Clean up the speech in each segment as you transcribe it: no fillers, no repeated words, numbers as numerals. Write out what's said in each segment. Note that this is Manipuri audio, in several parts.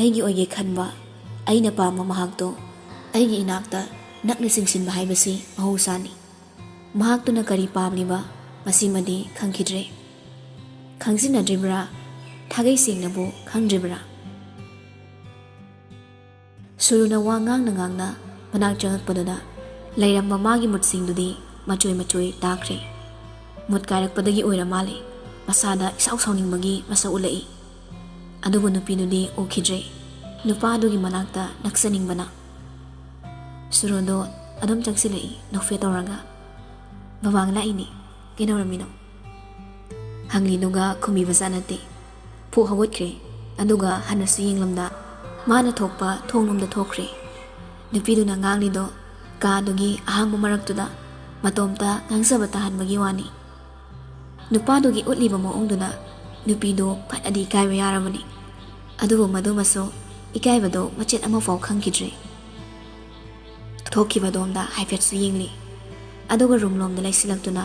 ꯑꯩꯒꯤ ꯑꯣꯏꯒꯦ ꯈꯟꯕ ꯑꯩꯅ ꯄꯥꯝꯕ ꯃꯍꯥꯛꯇꯣ ꯑꯩꯒꯤ ꯏꯅꯥꯛꯇ ꯅꯛꯅ ꯆꯤꯡꯁꯤꯟꯕ ꯍꯥꯏꯕꯁꯤ ꯃꯍꯧꯁꯥꯅꯤ꯫ ꯃꯍꯥꯛꯇꯨꯅ ꯀꯔꯤ ꯄꯥꯝꯂꯤꯕ ꯃꯁꯤꯃꯗꯤ ꯈꯪꯈꯤꯗ꯭ꯔꯦ꯫ ꯈꯪꯖꯤꯟꯅꯗ꯭ꯔꯤꯕ꯭ꯔꯥ? ꯊꯥꯒꯩ ꯁꯦꯡꯅꯕꯨ ꯈꯪꯗ꯭ꯔꯤꯕ꯭ꯔꯥ? ꯁꯨꯔꯨꯅ ꯋꯥ ꯉꯥꯡꯅ ꯃꯅꯥꯛ ꯆꯪꯉꯛꯄꯗꯨꯗ ꯂꯩꯔꯝꯕ ꯃꯥꯒꯤ ꯃꯨꯠꯁꯤꯡꯗꯨꯗꯤ ꯃꯆꯣꯏ ꯇꯥꯈ꯭ꯔꯦ꯫ ꯃꯨꯠ ꯀꯥꯏꯔꯛꯄꯗꯒꯤ ꯑꯣꯏꯔ ꯃꯥꯜꯂꯦ ꯃꯁꯥꯗ ꯏꯁꯥꯎ ꯁꯥꯎꯅꯤꯡꯕꯒꯤ ꯃꯁꯛ ꯎꯠꯂꯛꯏ꯫ ꯑꯗꯨꯕꯨ ꯅꯨꯄꯤꯗꯨꯗꯤ ꯎꯈꯤꯗ꯭ꯔꯦ ꯅꯨꯄꯥ ꯑꯗꯨꯒꯤ ꯃꯅꯥꯛꯇ ꯅꯛꯁꯅꯤꯡꯕꯅ꯫ ꯁꯨꯔꯨꯗꯣ ꯑꯗꯨꯝ ꯆꯪꯁꯤꯜꯂꯛꯏ ꯅꯣꯛꯐꯦꯠ ꯇꯧꯔꯒ꯫ ꯕꯕꯥꯡ ꯂꯥꯛꯏꯅꯤ, ꯀꯩꯗꯧꯔꯝꯃꯤꯅꯣ? ꯍꯪꯂꯤꯗꯨꯒ ꯈꯨꯝꯕꯤꯕꯖꯥꯠ ꯅꯠꯇꯦ꯫ ꯐꯨꯛ ꯍꯧꯒꯠꯈ꯭ꯔꯦ ꯑꯗꯨꯒ ꯍꯟꯅꯁꯨ ꯌꯦꯡꯂꯝꯗ ꯃꯥꯅ ꯊꯣꯛꯄ ꯊꯣꯡꯂꯣꯝꯗ ꯊꯣꯛꯈ꯭ꯔꯦ꯫ ꯅꯨꯄꯤꯗꯨꯅ ꯉꯥꯡꯂꯤꯗꯣ ꯀꯥꯗꯨꯒꯤ ꯑꯍꯥꯡꯕ ꯃꯔꯛꯇꯨꯗ ꯃꯇꯣꯝꯇ ꯉꯥꯡꯖꯕ ꯇꯥꯍꯟꯕꯒꯤ ꯋꯥꯅꯤ꯫ ꯅꯨꯄꯥꯗꯨꯒꯤ ꯎꯠꯂꯤꯕ ꯃꯑꯣꯡꯗꯨꯅ ꯅꯨꯄꯤꯗꯨ ꯐꯅꯗꯤ ꯏꯀꯥꯏꯕ ꯌꯥꯔꯕꯅꯤ꯫ ꯑꯗꯨꯕꯨ ꯃꯗꯨꯃꯁꯨ ꯏꯀꯥꯏꯕꯗꯣ ꯃꯆꯦꯠ ꯑꯃꯐꯥꯎ ꯈꯪꯈꯤꯗ꯭ꯔꯦ꯫ ꯊꯣꯛꯈꯤꯕꯗꯣꯝꯗ ꯍꯥꯏꯐꯦꯠꯁꯨ ꯌꯦꯡꯂꯤ ꯑꯗꯨꯒ ꯔꯨꯝꯂꯣꯝꯗ ꯂꯩꯁꯤꯜꯂꯛꯇꯨꯅ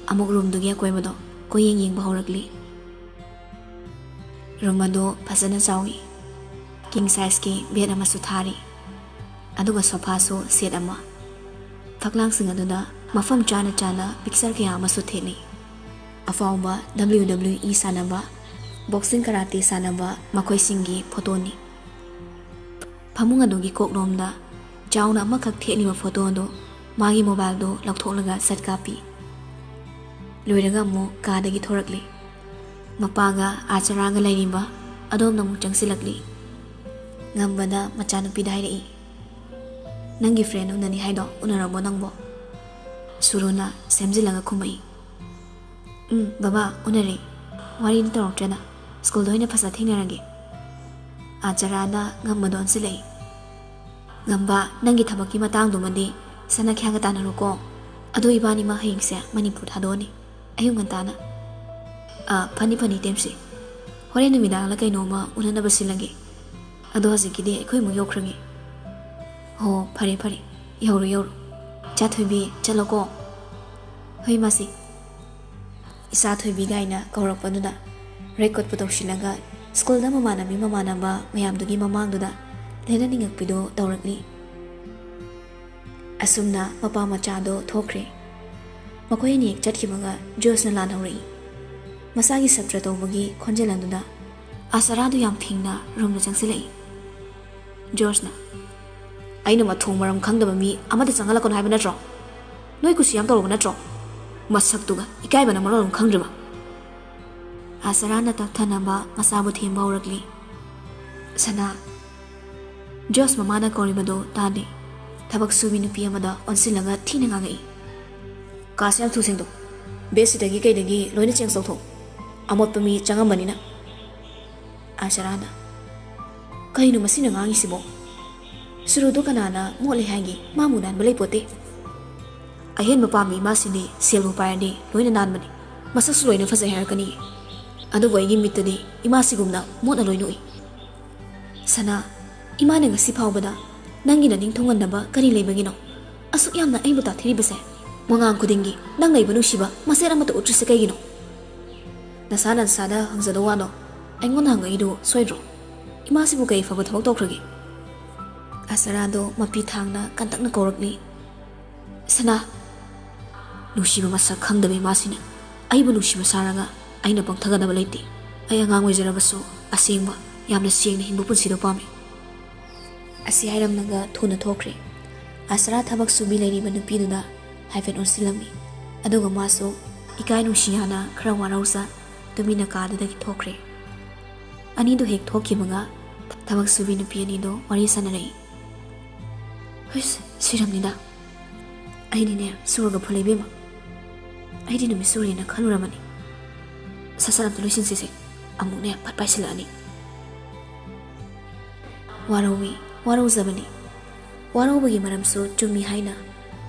ꯑꯃꯨꯛ ꯔꯨꯝꯗꯨꯒꯤ ꯑꯀꯣꯏꯕꯗꯣ ꯀꯣꯏꯌꯦꯡ ꯌꯦꯡꯕ ꯍꯧꯔꯛꯂꯤ꯫ ꯔꯨꯝ ꯑꯗꯨ ꯐꯖꯅ ꯆꯥꯎꯏ꯫ ꯀꯤꯡ ꯁꯥꯏꯖꯀꯤ ꯕꯦꯗ ꯑꯃꯁꯨ ꯊꯥꯔꯤ ꯑꯗꯨꯒ ꯁꯣꯐꯥꯁꯨ ꯁꯦꯠ ꯑꯃ꯫ ꯐꯛꯂꯥꯡꯁꯤꯡ ꯑꯗꯨꯗ ꯃꯐꯝ ꯆꯥꯅ ꯄꯤꯛꯆꯔ ꯀꯌꯥ ꯑꯃꯁꯨ ꯊꯦꯠꯂꯤ꯫ ꯑꯐꯥꯎꯕ WWE ꯁꯥꯟꯅꯕ, ꯕꯣꯛꯁꯤꯡ ꯀꯔꯥꯇꯦ ꯁꯥꯟꯅꯕ ꯃꯈꯣꯏꯁꯤꯡꯒꯤ ꯐꯣꯇꯣꯅꯤ꯫ ꯐꯃꯨꯡ ꯑꯗꯨꯒꯤ ꯀꯣꯛꯂꯣꯝꯗ ꯆꯥꯎꯅ ꯑꯃꯈꯛ ꯊꯦꯠꯂꯤꯕ ꯐꯣꯇꯣ ꯑꯗꯨ ꯃꯥꯒꯤ ꯃꯣꯕꯥꯏꯜꯗꯨ ꯂꯧꯊꯣꯛꯂꯒ ꯁꯠ ꯀꯥꯞꯄꯤ꯫ ꯂꯣꯏꯔꯒ ꯑꯃꯨꯛ ꯀꯥꯗꯒꯤ ꯊꯣꯔꯛꯂꯤ꯫ ꯃꯄꯥꯒ ꯑꯥꯆꯥꯔꯥꯒ ꯂꯩꯔꯤꯕ ꯑꯗꯣꯝꯗ ꯑꯃꯨꯛ ꯆꯪꯁꯤꯜꯂꯛꯂꯤ꯫ ꯉꯝꯕꯗ ꯃꯆꯥꯅꯨꯄꯤꯗ ꯍꯥꯏꯔꯛꯏ, ꯅꯪꯒꯤ ꯐ꯭ꯔꯦꯟ ꯎꯅꯅꯤ ꯍꯥꯏꯗꯣ ꯎꯅꯔꯕꯣ ꯅꯪꯕꯣ? ꯁꯨꯔꯨꯅ ꯁꯦꯝꯖꯤꯜꯂꯒ ꯈꯨꯝꯃꯛꯏ, ꯕꯕꯥ ꯎꯅꯔꯦ, ꯋꯥꯔꯤꯗꯤ ꯇꯧꯔꯛꯇ꯭ꯔꯦꯗ, ꯁ꯭ꯀꯨꯜꯗ ꯑꯣꯏꯅ ꯐꯖ ꯊꯦꯡꯅꯔꯒꯦ꯫ ꯑꯥꯆꯥꯔꯥꯅ ꯉꯝꯕꯗꯣ ꯑꯣꯟꯁꯤꯜꯂꯛꯏ꯫ ꯉꯝꯕ, ꯅꯪꯒꯤ ꯊꯕꯛꯀꯤ ꯃꯇꯥꯡꯗꯨꯃꯗꯤ ꯁꯅꯥꯈ꯭ꯌꯥꯒ ꯇꯥꯟꯅꯔꯣꯀꯣ꯫ ꯑꯗꯣ ꯏꯕꯥꯅꯤꯃ ꯍꯌꯦꯡꯁꯦ ꯃꯅꯤꯄꯨꯔ ꯊꯥꯗꯣꯛꯑꯅꯤ ꯑꯌꯨꯛ ꯉꯟꯇꯥꯅ꯫ ꯐꯅꯤ ꯇꯦꯝꯁꯤ, ꯍꯣꯔꯦꯟ ꯅꯨꯃꯤꯗꯥꯡꯗ ꯀꯩꯅꯣꯝꯃ ꯎꯅꯅꯕ ꯁꯤꯜꯂꯒꯦ꯫ ꯑꯗꯣ ꯍꯧꯖꯤꯛꯀꯤꯗꯤ ꯑꯩꯈꯣꯏ ꯑꯃꯨꯛ ꯌꯧꯈ꯭ꯔꯒꯦ꯫ ꯍꯣ ꯐꯔꯦ, ꯌꯧꯔꯣ꯫ ꯏꯆꯥꯊꯣꯏꯕꯤ ꯆꯠꯂꯣꯀꯣ꯫ ꯍꯣꯏ ꯃꯥꯁꯤ꯫ ꯏꯆꯥ ꯊꯣꯏꯕꯤ ꯒꯥꯏꯅ ꯀꯧꯔꯛꯄꯗꯨꯗ ꯔꯦꯀꯣꯔꯠꯄꯨ ꯇꯧꯁꯤꯜꯂꯒ ꯁ꯭ꯀꯨꯜꯗ ꯃꯃꯥꯟꯅꯕ ꯃꯌꯥꯝꯗꯨꯒꯤ ꯃꯃꯥꯡꯗꯨꯗ ꯂꯦꯟꯅꯅꯤꯡꯉꯛꯄꯤꯗꯣ ꯇꯧꯔꯛꯂꯤ꯫ ꯑꯁꯨꯝꯅ ꯃꯄꯥ ꯃꯆꯥꯗꯣ ꯊꯣꯛꯈ꯭ꯔꯦ꯫ ꯃꯈꯣꯏ ꯑꯅꯤ ꯍꯦꯛ ꯆꯠꯈꯤꯕꯒ ꯖꯣꯁꯅ ꯂꯥꯟꯍꯧꯔꯛꯏ꯫ ꯃꯁꯥꯒꯤ ꯁꯞꯇ꯭ꯔ ꯇꯧꯕꯒꯤ ꯈꯣꯟꯖꯦꯜ ꯑꯗꯨꯗ ꯑꯥꯆꯥꯔꯥꯗꯨ ꯌꯥꯝ ꯐꯤꯡꯅ ꯔꯨꯝꯗ ꯆꯪꯁꯤꯜꯂꯛꯏ꯫ ꯖꯣꯔꯖꯅ, ꯑꯩꯅ ꯃꯊꯣꯡ ꯃꯔꯝ ꯈꯪꯗꯕ ꯃꯤ ꯑꯃꯗ ꯆꯪꯍꯜꯂꯛꯀꯅꯣ ꯍꯥꯏꯕ ꯅꯠꯇ꯭ꯔꯣ? ꯅꯣꯏ ꯀꯨꯁꯤ ꯌꯥꯝ ꯇꯧꯔꯕ ꯅꯠꯇ꯭ꯔꯣ? ꯃꯁꯛꯇꯨꯒ ꯏꯀꯥꯏꯕꯅ ꯃꯔꯣꯜ ꯑꯃ ꯈꯪꯗ꯭ꯔꯤꯕ꯫ ꯑꯥꯆꯥꯔꯥꯅ ꯇꯞꯊꯅꯕ ꯃꯆꯥꯕꯨ ꯊꯦꯝꯕ ꯍꯧꯔꯛꯂꯤ꯫ ꯁꯅꯥ, ꯖꯣꯁ ꯃꯃꯥꯅ ꯀꯧꯔꯤꯕꯗꯣ ꯇꯥꯗꯦ꯫ ꯊꯕꯛ ꯁꯨꯕꯤ ꯅꯨꯄꯤ ꯑꯃꯗ ꯑꯣꯟꯁꯤꯜꯂꯒ ꯊꯤꯅ ꯉꯥꯡꯉꯛꯏ꯫ ꯀꯥꯁꯦ ꯌꯥꯝ ꯊꯨ ꯁꯦꯡꯗꯣꯛ, ꯕꯦꯗꯁꯤꯗꯒꯤ ꯀꯩꯗꯒꯤ ꯂꯣꯏꯅ ꯆꯦꯟꯖ ꯇꯧꯊꯣꯛ, ꯑꯃꯣꯠꯄ ꯃꯤ ꯆꯪꯉꯝꯕꯅꯤꯅ꯫ ꯑꯥꯆꯥꯔꯥꯅ, ꯀꯩꯅꯣ ꯃꯁꯤꯅ ꯉꯥꯡꯉꯤꯁꯤꯕꯣ? ꯁꯨꯔꯨꯗꯣ ꯀꯅꯥꯅ ꯃꯣꯠꯂꯦ ꯍꯥꯏꯒꯦ? ꯃꯥ ꯃꯨ ꯅꯥꯟꯕ ꯂꯩꯄꯣꯠꯇꯦ꯫ ꯑꯍꯦꯟꯕ ꯄꯥꯝꯃꯤ ꯏꯃꯥꯁꯤꯗꯤ ꯁꯦꯜꯕꯨ ꯄꯥꯏꯔꯗꯤ ꯂꯣꯏꯅ ꯅꯥꯟꯕꯅꯤ, ꯃꯁꯛꯁꯨ ꯂꯣꯏꯅ ꯐꯖꯩ ꯍꯥꯏꯔꯛꯀꯅꯤ꯫ ꯑꯗꯨꯕꯨ ꯑꯩꯒꯤ ꯃꯤꯠꯇꯗꯤ ꯏꯃꯥꯁꯤꯒꯨꯝꯅ ꯃꯣꯠꯅ ꯂꯣꯏꯅ ꯎꯏ꯫ ꯁꯅꯥ, ꯏꯃꯥꯅ ꯉꯁꯤ ꯐꯥꯎꯕꯗ ꯅꯪꯒꯤ ꯅꯅꯤꯡ ꯊꯨꯡꯍꯟꯗꯕ ꯀꯔꯤ ꯂꯩꯕꯒꯤꯅꯣ? ꯑꯁꯨꯛ ꯌꯥꯝꯅ ꯑꯩꯕꯨ ꯇꯥꯊꯤꯔꯤꯕꯁꯦ? ꯋꯥꯉꯥꯡ ꯈꯨꯗꯤꯡꯒꯤ ꯅꯪ ꯂꯩꯕ ꯅꯨꯡꯁꯤꯕ ꯃꯆꯦꯠ ꯑꯃꯠꯇ ꯎꯠꯇ꯭ꯔꯤꯁꯦ ꯀꯩꯒꯤꯅꯣ? ꯅꯁꯥꯗ ꯍꯪꯖꯗꯧ ꯋꯥꯗꯣ ꯑꯩꯉꯣꯟꯗ ꯍꯪꯉꯛꯏꯗꯨ ꯁꯣꯏꯗ꯭ꯔꯣ? ꯏꯃꯥꯁꯤꯕꯨ ꯀꯩ ꯐꯕ ꯊꯕꯛ ꯇꯧꯈ꯭ꯔꯒꯦ? ꯑꯥꯆꯥꯔꯥꯗꯣ ꯃꯄꯤ ꯊꯥꯡꯅ ꯀꯟꯇꯛꯅ ꯀꯧꯔꯛꯂꯤ꯫ ꯁꯅꯥ, ꯅꯨꯡꯁꯤꯕ ꯃꯁꯛ ꯈꯪꯗꯕ ꯏꯃꯥꯁꯤꯅ ꯑꯩꯕꯨ ꯅꯨꯡꯁꯤꯕ ꯁꯥꯔꯒ ꯑꯩꯅ ꯄꯪꯊꯒꯗꯕ ꯂꯩꯇꯦ꯫ ꯑꯩ ꯑꯉꯥꯡ ꯑꯣꯏꯖꯔꯕꯁꯨ ꯑꯁꯦꯡꯕ ꯌꯥꯝꯅ ꯁꯦꯡꯅ ꯍꯤꯡꯕ ꯄꯨꯟꯁꯤꯗꯣ ꯄꯥꯝꯃꯤ꯫ ꯑꯁꯤ ꯍꯥꯏꯔꯝꯂꯒ ꯊꯨꯅ ꯊꯣꯛꯈ꯭ꯔꯦ꯫ ꯑꯥꯆꯥꯔꯥ ꯊꯕꯛ ꯁꯨꯕꯤ ꯂꯩꯔꯤꯕ ꯅꯨꯄꯤꯗꯨꯗ ꯍꯥꯏꯐꯦꯠ ꯑꯣꯟꯁꯤꯜꯂꯝꯃꯤ ꯑꯗꯨꯒ ꯃꯥꯁꯨ ꯏꯀꯥꯏ ꯅꯨꯡꯁꯤꯌꯥꯅ ꯈꯔ ꯋꯥꯔꯧꯖ ꯇꯨꯃꯤꯟꯅ ꯀꯥꯗꯨꯗꯒꯤ ꯊꯣꯛꯈ꯭ꯔꯦ꯫ ꯑꯅꯤꯗꯨ ꯍꯦꯛ ꯊꯣꯛꯈꯤꯕꯒ ꯊꯕꯛ ꯁꯨꯕꯤ ꯅꯨꯄꯤ ꯑꯅꯤꯗꯣ ꯋꯥꯔꯤ ꯁꯥꯟꯅꯔꯛꯏ꯫ ꯍꯨꯏꯁ, ꯁꯤꯔꯝꯅꯤꯗ, ꯑꯩꯗꯤꯅꯦ ꯁꯨꯔꯒ ꯐꯨꯜꯂꯦ ꯏꯕꯦꯝꯃ, ꯑꯩꯗꯤ ꯅꯨꯃꯤꯠ ꯁꯨꯔꯦꯅ ꯈꯜꯂꯨꯔꯕꯅꯤ꯫ ꯁꯠ ꯑꯝꯇ ꯂꯣꯏꯁꯤꯟꯁꯤꯁꯦ, ꯑꯃꯨꯛꯅꯦ ꯐꯠ ꯄꯥꯏꯁꯤꯜꯂꯛꯑꯅꯤ꯫ ꯋꯥꯔꯧꯖꯕꯅꯤ꯫ ꯋꯥꯔꯧꯕꯒꯤ ꯃꯔꯝꯁꯨ ꯆꯨꯝꯃꯤ ꯍꯥꯏꯅ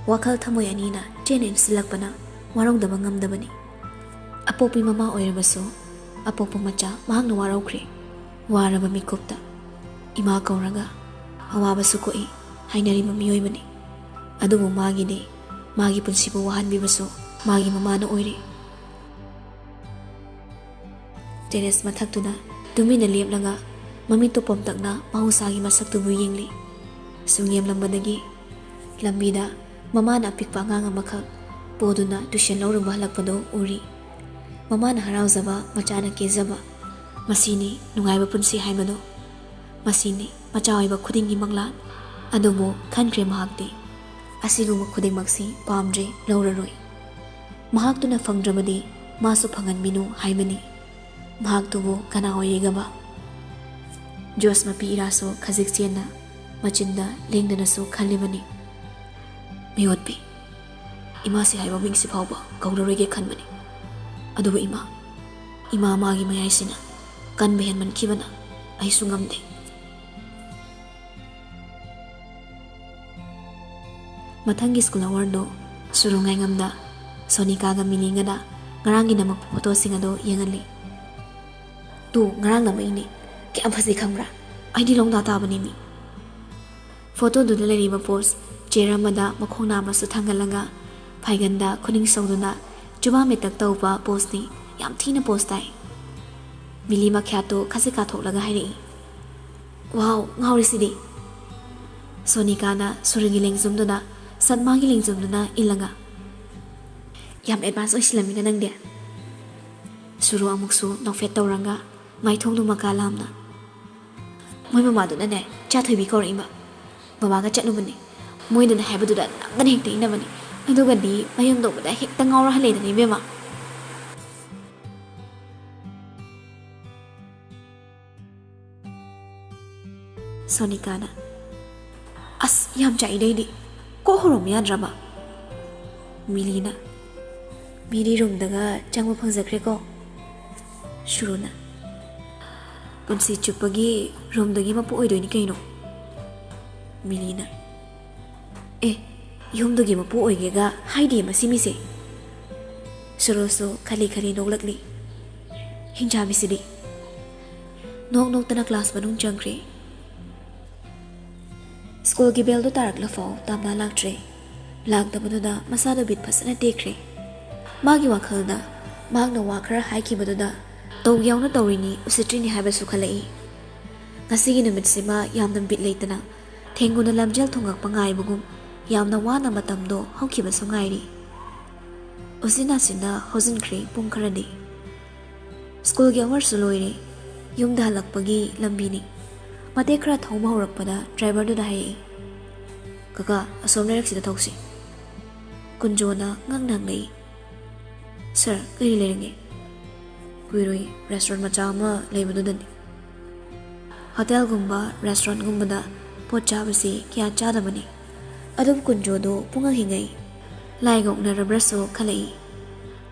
ꯋꯥꯈꯜ ꯊꯃꯣꯏ ꯑꯅꯤꯅ ꯆꯦꯟꯅ ꯏꯟꯁꯤꯜꯂꯛꯄꯅ ꯋꯥꯔꯧꯗꯕ ꯉꯝꯗꯕꯅꯤ꯫ ꯑꯄꯣꯛꯄꯤ ꯃꯃꯥ ꯑꯣꯏꯔꯕꯁꯨ ꯑꯄꯣꯛꯄ ꯃꯆꯥ ꯃꯍꯥꯛꯅ ꯋꯥꯔꯧꯈ꯭ꯔꯦ꯫ ꯋꯥꯔꯕ ꯃꯤꯀꯨꯞꯇ ꯏꯃꯥ ꯀꯧꯔꯒ ꯑꯋꯥꯕꯁꯨ ꯀꯣꯛꯏ ꯍꯥꯏꯅꯔꯤꯕ ꯃꯤꯑꯣꯏꯕꯅꯤ꯫ ꯑꯗꯨꯕꯨ ꯃꯥꯒꯤꯗꯤ ꯃꯥꯒꯤ ꯄꯨꯟꯁꯤꯕꯨ ꯋꯥꯍꯟꯕꯤꯕꯁꯨ ꯃꯥꯒꯤ ꯃꯃꯥꯅ ꯑꯣꯏꯔꯦ꯫ ꯇꯦꯔꯦꯁ ꯃꯊꯛꯇꯨꯗ ꯇꯨꯃꯤꯟꯅ ꯂꯦꯞꯂꯒ Mamito pomtakna mahusagi masaktubu yingli. Sungyam lambadagi. Lambida mamana apikpa angang amakak poduna tuition laurumba halakpado uri. Mamana harauzaba machana kezaba. Masini nungaiba punsi haibado. Masini machawaiba khudingi mangla. Adubo khankre mahakti. Asiguma khudingmaksi pamdre lauraroi. Mahaktuna fangdrabadi masu phanganbinu haibani. Mahaktubo kana oyegaba. Jos mapi iraso khajik chena machinda lengdanasu khalibani. Miyotpi ima si haiba wingsi phawba kaurarege khanbani. Adubu ima magi mayaisina kan behan man kibana aisu ngamde. Mathangi school award surungai ngamda Sonika ga miningada ngaranggi namak photo singado yengali. Tu ngarang nama ini ke ampasi khamra aidi longda ta bani mi. Photo du dale riba pose cheramada makhona masu thangalanga phaiganda khuning sauduna chuba metak tauba pose ni yam thina pose tai. Mili makhyato khasika thoklaga hairi. Wow, ngauri sidi. Sonika na suringi lengzumduna sadmagi lengzumduna ilanga. Yam advance oisilami na nangde. Suru amuksu nokfet tauranga maithong du makalamna. Moi mama du na ne cha thoibi ko ringa. Mama ga chatlu bani. Moi du na haibu du da ngan hekte ina bani. Adu ga di mayam do da hekta ngawra hale da ni bema. Sonika na as yam chai dai di ko horom ya drama. Milina Miri room daga changwa phangjakre ko. Shuruna punsi chupagi room dagi mapu oidoi ni kaino. Milina yom dagi mapu oigega haidi masimi se. Suroso khali noglakli. Hinja bisidi. Nok tana class manung changkre. School ki bell do tarak la fo tamna laktre. Lakdabaduna masada bit phasana tekre. Magi wakhalda magna wakhara haikibadada tawgyawna tawrini usitrini haibasu khalai. Ngasigi numitsima yamna bit leitana thenguna lamjel thongak pangaibugum yamna wana matamdo haukibasu ngairi. Usina sina hozinkhre pung kharadi. School gi hour suloire yumda halakpagi lambini. Mate khara thoma horakpada driver du da hai. Kaka asomnarak sida thausi. Kunjona ngangnang nei. Sir, kaya nilaringi. Kuiroi, restaurant macama laibadudani. Hotel gumba, restaurant gumba da pot chabasi kya chadamani. Adum kunjodo punga hingai. Laigok na rabraso khalai.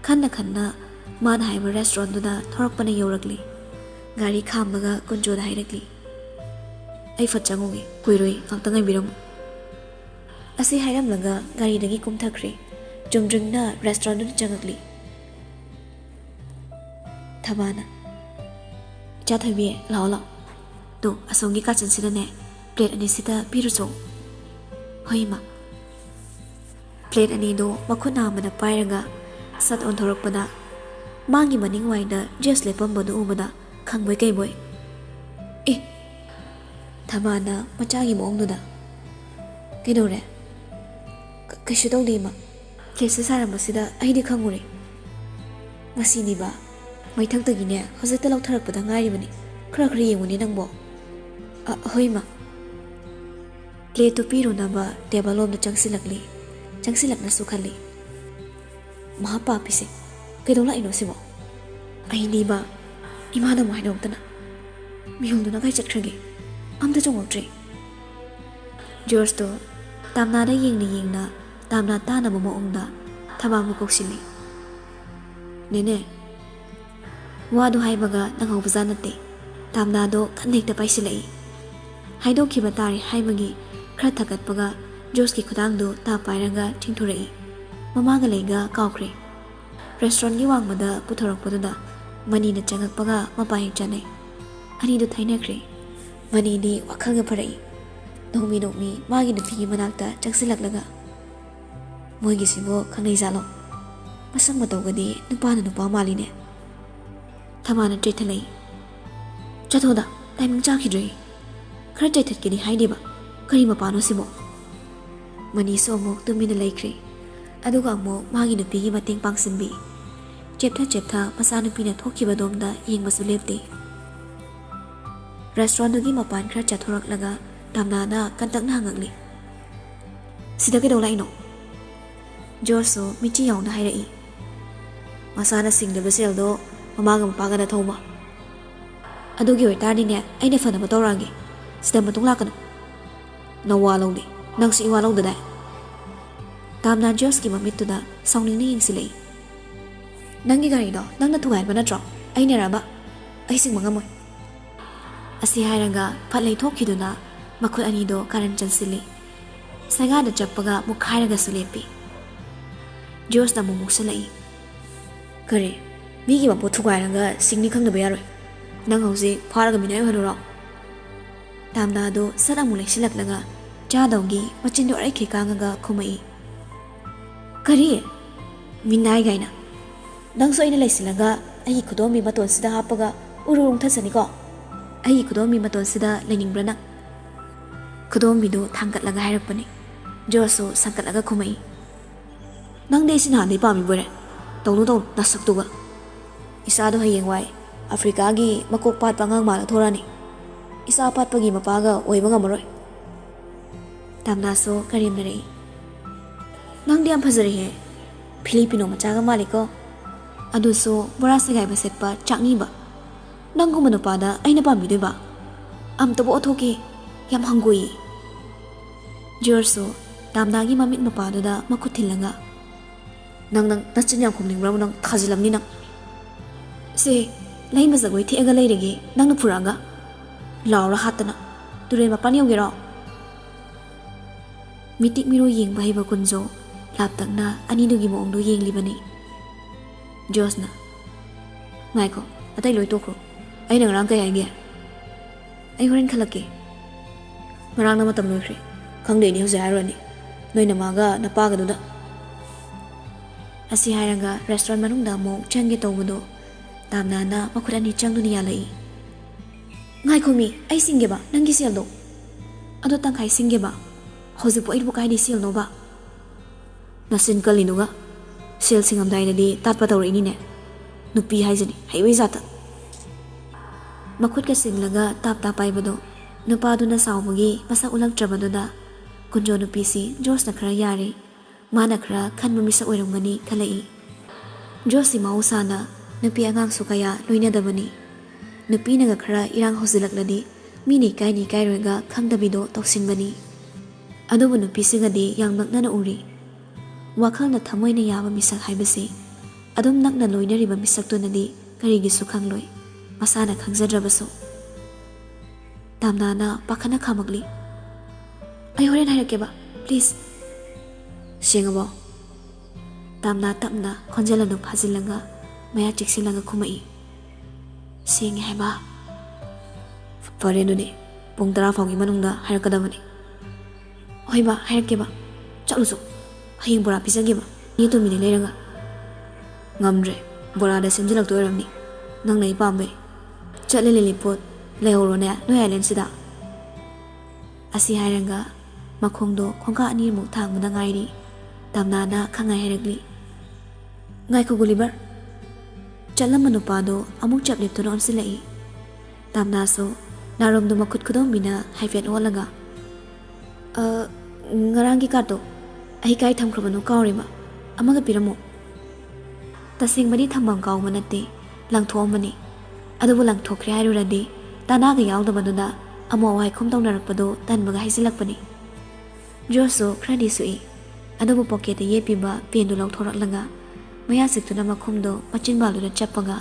Khanna man haiba restaurant da thorakpana yorakli. Gari khamaga kunjoda hairakli. Ai fatchangogi, kuiroi, ngaktangai biram. Asi hairam laga gari dagi kumthakre. Jumdring na restaurant da changakli. Thabana cha thabi lao to asongi ka chansida ne plate ani sita piruso hoima plate ani do makhuna mana pairaga sat on thorakpada mangi maning waida just lepam bodu ubada khangbai kai boy Thabana machagi mongdu da kedore kashu tawdi ma plate sara masida aidi khangure masini ba Maithang tagine hojekta lautharakpada ngairibani khara yenguni nangbo hoima plate to pirunaba table om da changsilakna sukhali mahapa pise kedola ino sibo aini ba imana mo hainokdana mihungduna kai chatkrage amda chongoktre George to tamna da yengna tamna tana mo ongda thabamu koksili nene Wadu haibaga nangau bazanate tamna do kanekta paisilai haido kibatari haibagi khara thakatpaga Joski khudang do ta pairaga thingthurai mamaga leiga kaukre restaurant gi wangmada puthorakpaduda mani na changakpaga mapai chanai ani do thainakre mani di wakhalga pharai nomi magi nupi manakta changsilaklaga moigi sibo khangai jalo masang matawgadi nupa maline Thamana tretalai. Chathoda, timing ꯆꯥꯈꯤꯗ꯭ꯔꯦ ꯈꯔ ꯆꯩꯊꯠꯀꯦꯗꯤ ꯍꯥꯏꯗꯦꯕ ꯀꯔꯤ ꯃꯄꯥꯅꯣ ꯁꯤꯕꯣ ꯃꯅꯤꯁꯨ ꯑꯃꯨꯛ ꯇꯨꯃꯤꯟꯅ ꯂꯩꯈ꯭ꯔꯦ ꯑꯗꯨꯒ ꯑꯃꯨꯛ ꯃꯥꯒꯤ ꯅꯨꯄꯤꯒꯤ ꯃꯇꯦꯡ ꯄꯥꯡꯁꯤꯟꯕꯤ ꯆꯦꯞꯊ ꯃꯆꯥꯅꯨꯄꯤꯅ ꯊꯣꯛꯈꯤꯕꯗꯣꯝꯗ ꯌꯦꯡꯕꯁꯨ ꯂꯦꯞꯇꯦ ꯔꯦꯁꯇꯨꯔꯦꯟꯗꯨꯒꯤ ꯃꯄꯥꯟ ꯈꯔ ꯆꯠꯊꯣꯔꯛꯂꯒ ꯇꯥꯝꯅꯥꯅ ꯀꯟꯇꯛꯅ ꯍꯪꯉꯛꯂꯤ ꯁꯤꯗ ꯀꯩꯗꯧ ꯂꯥꯛꯏꯅꯣ ꯖꯣꯔꯖꯁꯨ ꯃꯤꯆꯤ ꯌꯥꯎꯅ ꯍꯥꯏꯔꯛꯏ ꯃꯁꯥꯅ ꯁꯤꯡꯗꯕ ꯁꯦꯜꯗꯣ ꯃꯃꯥꯒ ꯃꯄꯥꯒꯅ ꯊꯧꯕ ꯑꯗꯨꯒꯤ ꯑꯣꯏꯇꯥꯔꯗꯤꯅꯦ ꯑꯩꯅ ꯐꯅꯕ ꯇꯧꯔꯛꯑꯒꯦ ꯁꯤꯗ ꯃꯇꯨꯡ ꯂꯥꯛꯀꯅꯨ ꯅꯋꯥ ꯂꯧꯗꯦ ꯅꯪꯁꯨ ꯏꯋꯥ ꯂꯧꯗꯗꯥꯏ ꯇꯥꯝꯅꯥ ꯖꯣꯔꯖꯀꯤ ꯃꯃꯤꯠꯇꯨꯗ ꯁꯥꯎꯅꯤꯡꯅ ꯌꯦꯡꯁꯤꯜꯂꯛꯏ ꯅꯪꯒꯤ ꯒꯥꯔꯤꯗꯣ ꯅꯪꯅ ꯊꯨꯒꯥꯏꯕ ꯅꯠꯇ꯭ꯔꯣ ꯑꯩꯅꯔꯕ ꯑꯩ ꯁꯤꯡꯕ ꯉꯝꯃꯣꯏ ꯑꯁꯤ ꯍꯥꯏꯔꯒ ꯐꯠ ꯂꯩꯊꯣꯛꯈꯤꯗꯨꯅ ꯃꯈꯨꯠ ꯑꯅꯤꯗꯣ ꯀꯥꯔꯟ ꯆꯟꯁꯤꯜꯂꯤ ꯁꯩꯒꯥꯗ ꯆꯞꯄꯒ ꯃꯨꯛꯈꯥꯏꯔꯒꯁꯨ ꯂꯦꯞꯄꯤ ꯖꯣꯔꯖꯅ ꯑꯃꯨꯛ ꯃꯨꯛꯁꯜꯂꯛꯏ ꯀꯔꯤ ꯃꯤꯒꯤ ꯃꯄꯣꯠ ꯊꯨꯒꯥꯏꯔꯒ ꯁꯤꯡꯅꯤ ꯈꯪꯗꯕ ꯌꯥꯔꯣꯏ ꯅꯪ ꯍꯧꯖꯤꯛ ꯐꯥꯔꯒ ꯃꯤꯅꯥꯏ ꯑꯣꯏꯍꯜꯂꯨꯔꯣ ꯇꯥꯝꯅꯥꯗꯣ ꯁꯠ ꯑꯃꯨꯛ ꯂꯩꯁꯤꯜꯂꯛꯂꯒ ꯆꯥꯗꯧꯒꯤ ꯃꯆꯤꯟꯗꯣ ꯑꯔꯩꯈꯩ ꯀꯥꯡꯉꯒ ꯈꯨꯝꯃꯛꯏ ꯀꯔꯤ ꯃꯤꯅꯥꯏ ꯒꯥꯏꯅ ꯅꯪꯁꯨ ꯑꯩꯅ ꯂꯩꯁꯤꯜꯂꯒ ꯑꯩꯒꯤ ꯈꯨꯗꯣꯝꯕꯤ ꯃꯇꯣꯟꯁꯤꯗ ꯍꯥꯞꯄꯒ ꯎꯔꯨꯔꯨꯡ ꯊꯠꯁꯅꯤꯀꯣ ꯑꯩꯒꯤ ꯈꯨꯗꯣꯝꯕꯤ ꯃꯇꯣꯟꯁꯤꯗ ꯂꯩꯅꯤꯡꯕ꯭ꯔꯥ ꯅꯪ ꯈꯨꯗꯣꯝꯕꯤꯗꯨ ꯊꯥꯡꯒꯠꯂꯒ ꯍꯥꯏꯔꯛꯄꯅꯤ ꯖꯣꯔꯖꯁꯨ ꯁꯪꯀꯠꯂꯒ ꯈꯨꯝꯃꯛꯏ ꯅꯪꯗꯤ ꯑꯩꯁꯤ ꯅꯍꯥꯟꯗꯩ ꯄꯥꯝꯃꯤꯕꯣꯏꯔꯦ ꯇꯧꯅꯨ ꯅꯁꯛꯇꯨꯒ ꯏꯆꯥꯗꯣ ꯍꯌꯦꯡꯋꯥꯏ ꯑꯐ꯭ꯔꯤꯀꯥꯒꯤ ꯃꯀꯣꯛ ꯄꯥꯠꯄ ꯑꯉꯥꯡ ꯃꯥꯜꯂ ꯊꯣꯔꯛꯑꯅꯤ ꯏꯆꯥ ꯄꯥꯠꯄꯒꯤ ꯃꯄꯥꯒ ꯑꯣꯏꯕ ꯉꯝꯃꯔꯣꯏ ꯇꯥꯝꯅꯥꯁꯨ ꯀꯔꯦꯝꯅꯔꯛꯏ ꯅꯪꯗꯤ ꯌꯥꯝ ꯐꯖꯔꯦꯍꯦ ꯐꯤꯂꯤꯄꯤꯅꯣ ꯃꯆꯥꯒ ꯃꯥꯜꯂꯤꯀꯣ ꯑꯗꯨꯁꯨ ꯕꯣꯔꯥ ꯁꯦꯒꯥꯏꯕ ꯁꯦꯠꯄ ꯆꯥꯛꯅꯤꯕ ꯅꯪꯒꯨꯝꯕ ꯅꯨꯄꯥꯗ ꯑꯩꯅ ꯄꯥꯝꯕꯤꯗꯣꯏꯕ ꯑꯝꯇꯕꯨ ꯑꯣꯊꯣꯛꯀꯦ ꯌꯥꯝ ꯍꯪꯒꯣꯏꯌꯦ ꯖꯣꯔꯖꯁꯨ ꯇꯥꯝꯅꯥꯒꯤ ꯃꯃꯤꯠ ꯃꯄꯥꯗꯨꯗ ꯃꯈꯨꯠ ꯊꯤꯜꯂꯒ ꯅꯪ ꯅꯆꯤꯟ ꯌꯥꯝ ꯈꯨꯝꯅꯤꯡꯕ꯭ꯔꯕ ꯅꯪ ꯊꯥꯖꯤꯜꯂꯝꯅꯤ ꯅꯪ ꯁꯦ ꯂꯩꯃ ꯖꯒꯣꯏ ꯊꯦꯛꯑꯒ ꯂꯩꯔꯒꯦ ꯅꯪꯅ ꯐꯨꯔꯛꯑꯒ ꯂꯥꯎꯔ ꯍꯥꯠꯇꯅ ꯇꯨꯔꯦꯟ ꯃꯄꯥꯟ ꯌꯧꯒꯦꯔꯣ ꯃꯤꯇꯤꯛ ꯃꯤꯔꯣ ꯌꯦꯡꯕ ꯍꯩꯕ ꯀꯨꯟꯖꯣ ꯂꯥꯞꯇꯛꯅ ꯑꯅꯤꯗꯨꯒꯤ ꯃꯑꯣꯡꯗꯣ ꯌꯦꯡꯂꯤꯕꯅꯤ ꯖꯣꯔꯖꯅ ꯉꯥꯏꯈꯣ ꯑꯇꯩ ꯂꯣꯏ ꯇꯣꯛꯈ꯭ꯔꯣ ꯑꯩꯅ ꯉꯔꯥꯡ ꯀꯩ ꯍꯥꯏꯒꯦ ꯑꯩ ꯍꯣꯔꯦꯟ ꯈꯜꯂꯛꯀꯦ ꯉꯔꯥꯡꯅ ꯃꯇꯝ ꯂꯣꯏꯈ꯭ꯔꯦ ꯈꯪꯗꯦꯅꯤ ꯍꯧꯖꯤꯛ ꯍꯥꯏꯔꯨꯔꯅꯤ ꯅꯣꯏ ꯅꯃꯥꯒ ꯅꯄꯥꯒꯗꯨꯗ ꯑꯁꯤ ꯍꯥꯏꯔꯒ ꯔꯦꯁꯇꯨꯔꯦꯟ ꯃꯅꯨꯡꯗ ꯑꯃꯨꯛ ꯆꯪꯒꯦ ꯇꯧꯕꯗꯣ ꯇꯥꯝꯅꯥꯅ ꯃꯈꯨꯠ ꯑꯅꯤ ꯆꯪꯗꯨꯅ ꯌꯥꯜꯂꯛꯏ ꯉꯥꯏꯈꯣ ꯃꯤ ꯑꯩ ꯁꯤꯡꯒꯦꯕ ꯅꯪꯒꯤ ꯁꯦꯜꯗꯣ ꯑꯗꯣ ꯇꯪꯈꯥꯏ ꯁꯤꯡꯒꯦꯕ ꯍꯧꯖꯤꯛꯄꯨ ꯑꯩꯕꯨ ꯀꯥꯏꯗꯩ ꯁꯦꯜꯅꯣꯕ ꯅꯆꯤꯟ ꯀꯜꯂꯤꯗꯨꯒ ꯁꯦꯜ ꯁꯤꯡꯉꯝꯗꯥꯏꯗꯗꯤ ꯇꯥꯠꯄ ꯇꯧꯔꯛꯏꯅꯤꯅꯦ ꯅꯨꯄꯤ ꯍꯥꯏꯖꯅꯤ ꯍꯩꯕꯩ ꯖꯥꯠꯇ ꯃꯈꯨꯠꯀ ꯁꯤꯡꯂꯒ ꯇꯥꯞ ꯄꯥꯏꯕꯗꯣ ꯅꯨꯄꯥꯗꯨꯅ ꯁꯥꯎꯕꯒꯤ ꯃꯁꯛ ꯎꯠꯂꯛꯇ꯭ꯔꯕꯗꯨꯗ ꯀꯨꯟꯖꯣ ꯅꯨꯄꯤꯁꯤ ꯖꯣꯔꯖꯅ ꯈꯔ ꯌꯥꯔꯦ ꯃꯥꯅ ꯈꯔ ꯈꯟꯕ ꯃꯤꯁꯛ ꯑꯣꯏꯔꯝꯒꯅꯤ ꯈꯜꯂꯛꯏ ꯖꯣꯔꯖꯁꯤ ꯃꯍꯧꯁꯥꯅ ꯅꯨꯄꯤ ꯑꯉꯥꯡꯁꯨ ꯀꯌꯥ ꯂꯣꯏꯅꯗꯕꯅꯤ ꯅꯨꯄꯤꯅꯒ ꯈꯔ ꯏꯔꯥꯡ ꯍꯧꯖꯤꯜꯂꯛꯂꯗꯤ ꯃꯤꯅ ꯏꯀꯥꯏꯅꯤ ꯏꯀꯥꯏꯔꯣꯏꯒ ꯈꯪꯗꯕꯤꯗꯣ ꯇꯧꯁꯤꯟꯕꯅꯤ ꯑꯗꯨꯕꯨ ꯅꯨꯄꯤꯁꯤꯒꯗꯤ ꯌꯥꯝ ꯅꯛꯅꯅ ꯎꯔꯤ ꯋꯥꯈꯜꯅ ꯊꯃꯣꯏꯅ ꯌꯥꯕ ꯃꯤꯁꯛ ꯍꯥꯏꯕꯁꯤ ꯑꯗꯨꯝ ꯅꯛꯅ ꯂꯣꯏꯅꯔꯤꯕ ꯃꯤꯁꯛꯇꯨꯅꯗꯤ ꯀꯔꯤꯒꯤꯁꯨ ꯈꯪꯂꯣꯏ ꯃꯁꯥꯅ ꯈꯪꯖꯗ꯭ꯔꯕꯁꯨ ꯇꯥꯝꯅꯥꯅ ꯄꯥꯈꯠꯅ ꯈꯥꯝꯃꯛꯂꯤ ꯑꯩ ꯍꯣꯔꯦꯟ ꯍꯥꯏꯔꯛꯀꯦꯕ ꯄ꯭ꯂꯤꯖ ꯁꯦꯡꯉꯕꯣ ꯇꯥꯝꯅꯥ ꯇꯞꯅ ꯈꯣꯟꯖꯦꯜ ꯑꯗꯨ ꯐꯥꯖꯤꯜꯂꯒ ꯃꯌꯥ ꯆꯤꯛꯁꯤꯜꯂꯒ ꯈꯨꯝꯃꯛꯏ ꯁꯦꯡꯉꯦ ꯍꯥꯏꯕ ꯐꯔꯦ ꯑꯗꯨꯗꯤ ꯄꯨꯡ 10 ꯐꯥꯎꯒꯤ ꯃꯅꯨꯡꯗ ꯍꯥꯏꯔꯛꯀꯗꯕꯅꯤ ꯍꯣꯏꯕ ꯍꯥꯏꯔꯛꯀꯦꯕ ꯆꯠꯂꯨꯁꯨ ꯍꯌꯦꯡ ꯕꯣꯔꯥ ꯄꯤꯖꯒꯦꯕ ꯅꯤ ꯇꯨꯃꯤꯟꯅ ꯂꯩꯔꯒ ꯉꯝꯗ꯭ꯔꯦ ꯕꯣꯔꯥꯗ ꯁꯦꯝꯖꯤꯜꯂꯛꯇꯣꯏ ꯑꯣꯏꯔꯝꯅꯤ ꯅꯪꯅ ꯑꯩ ꯄꯥꯝꯕꯩ ꯆꯠꯂꯦ ꯂꯤꯂꯤꯄꯣꯠ ꯂꯩꯍꯧꯔꯣꯅꯦ ꯅꯣꯏ ꯑꯥꯏꯂꯦꯟꯁꯤꯗ ꯑꯁꯤ ꯍꯥꯏꯔꯒ ꯃꯈꯣꯡꯗꯣ ꯈꯣꯡꯀꯥ ꯑꯅꯤꯃꯨꯛ ꯊꯥꯡꯕꯗ ꯉꯥꯏꯔꯤ ꯇꯥꯝꯅꯥꯅ ꯈꯪꯉꯥꯏ ꯍꯥꯏꯔꯛꯂꯤ ꯉꯥꯏꯈꯣ ꯒꯨꯂꯤꯕꯔ ꯆꯠꯂꯝꯕ ꯅꯨꯄꯥꯗꯣ ꯑꯃꯨꯛ ꯆꯞ ꯂꯦꯞꯇꯨꯅ ꯑꯣꯟꯁꯤꯜꯂꯛꯏ ꯇꯥꯝꯅꯥꯁꯨ ꯅꯥꯔꯣꯝꯗꯣ ꯃꯈꯨꯠ ꯈꯨꯗꯣꯝꯕꯤꯅ ꯍꯥꯏꯐꯦꯠ ꯑꯣꯜꯂꯒ ꯉꯔꯥꯡꯒꯤ ꯀꯥꯔꯠꯇꯣ ꯑꯩ ꯀꯥꯏ ꯊꯝꯈ꯭ꯔꯕꯅꯣ ꯀꯥꯎꯔꯦꯕ ꯑꯃꯒ ꯄꯤꯔꯝꯃꯣ ꯇꯁꯦꯡꯕꯗꯤ ꯊꯝꯐꯝ ꯀꯥꯎꯕ ꯅꯠꯇꯦ ꯂꯪꯊꯣꯛꯑꯝꯕꯅꯤ ꯑꯗꯨꯕꯨ ꯂꯪꯊꯣꯛꯈ꯭ꯔꯦ ꯍꯥꯏꯔꯨꯔꯗꯤ ꯇꯥꯅꯥꯒ ꯌꯥꯎꯗꯕꯗꯨꯗ ꯑꯃꯣ ꯑꯋꯥꯏꯈꯨꯝ ꯇꯧꯅꯔꯛꯄꯗꯣ ꯇꯟꯕꯒ ꯍꯥꯏꯖꯤꯜꯂꯛꯄꯅꯤ ꯖꯣꯔꯖꯁꯨ ꯈꯔꯗꯤ ꯁꯨꯏ ꯑꯗꯨꯕꯨ ꯄꯣꯀꯦꯠꯇ ꯌꯦꯠꯄꯤꯕ ꯄꯦꯟꯗꯨ ꯂꯧꯊꯣꯔꯛꯂꯒ ꯃꯌꯥ ꯆꯤꯛꯇꯨꯅ ꯃꯈꯨꯝꯗꯣ ꯃꯆꯤꯟꯕꯥꯜꯗꯨꯗ ꯆꯞꯄꯒ